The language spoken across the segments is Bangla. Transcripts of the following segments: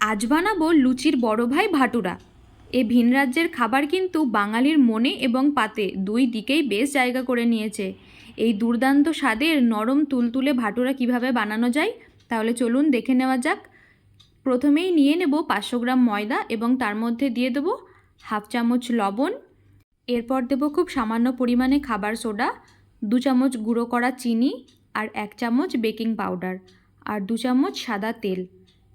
আজ বানাবো লুচির বড় ভাই ভাটুরা। এ ভিন রাজ্যের খাবার কিন্তু বাঙালির মনে এবং পাতে দুই দিকেই বেশ জায়গা করে নিয়েছে। এই দুর্দান্ত স্বাদের নরম তুলতুলে ভাটুরা কিভাবে বানানো যায় তাহলে চলুন দেখে নেওয়া যাক। প্রথমেই নিয়ে নেব 500 গ্রাম ময়দা এবং তার মধ্যে দিয়ে দেবো হাফ চামচ লবণ। এরপর দেব খুব সামান্য পরিমাণে খাবার সোডা, 2 চামচ গুঁড়ো করা চিনি আর 1 চামচ বেকিং পাউডার আর 2 চামচ সাদা তেল।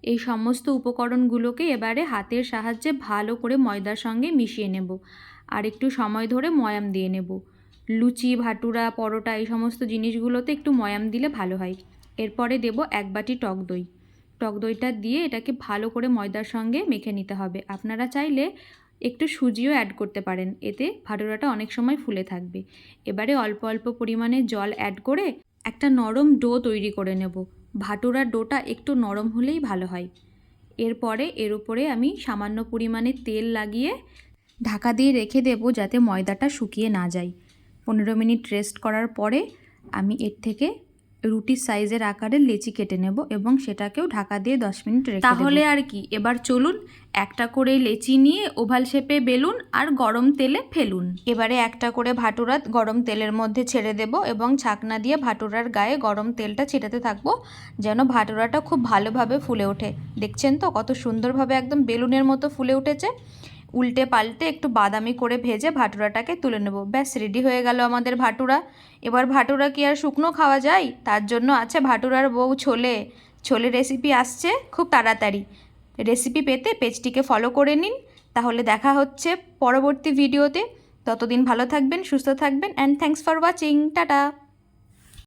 এই সমস্ত উপকরণগুলোকে এবারে হাতের সাহায্যে ভালো করে ময়দার সঙ্গে মিশিয়ে নেব আর একটু সময় ধরে ময়াম দিয়ে নেব। লুচি, ভাটুরা, পরোটা এই সমস্ত জিনিসগুলোতে একটু ময়াম দিলে ভালো হয়। এরপরে দেব 1 বাটি টক দই। টক দইটা দিয়ে এটাকে ভালো করে ময়দার সঙ্গে মেখে নিতে হবে। আপনারা চাইলে একটু সুজিও অ্যাড করতে পারেন, এতে ভাটুরাটা অনেক সময় ফুলে থাকবে। এবারে অল্প অল্প পরিমাণে জল অ্যাড করে একটা নরম ডো তৈরি করে নেব। ভাটুরার ডোটা একটু নরম হলেই ভালো হয়। এরপরে এর উপরে আমি সামান্য পরিমাণে তেল লাগিয়ে ঢাকা দিয়ে রেখে দেব যাতে ময়দাটা শুকিয়ে না যায়। 15 মিনিট রেস্ট করার পরে আমি এর থেকে রুটির সাইজের আকারে লেচি কেটে নেব এবং সেটাকেও ঢাকা দিয়ে 10 মিনিট রেখে দেব। তাহলে আর কি, এবার চলুন একটা করে লেচি নিয়ে ওভাল শেপে বেলুন আর গরম তেলে ফেলুন। এবারে একটা করে ভাটুরা গরম তেলের মধ্যে ছেড়ে দেব এবং ছাকনা দিয়ে ভাটুরার গায়ে গরম তেলটা ছিটাতে থাকবো যেন ভাটুরাটা খুব ভালোভাবে ফুলে ওঠে। দেখছেন তো কত সুন্দরভাবে একদম বেলুনের মতো ফুলে উঠেছে। উল্টে পাল্টে একটু বাদামি করে ভেজে ভাটুরাটাকে তুলে নেব। ব্যাস রেডি হয়ে গেল আমাদের ভাটুরা। এবার ভাটুরা কি আর শুকনো খাওয়া যায়? তার জন্য আছে ভাটুরার বউ ছোলে। ছোলে রেসিপি আসছে খুব তাড়াতাড়ি। রেসিপি পেতে পেজটিকে ফলো করে নিন। তাহলে দেখা হচ্ছে পরবর্তী ভিডিওতে। ততদিন ভালো থাকবেন, সুস্থ থাকবেন, and thanks for watching. Tata.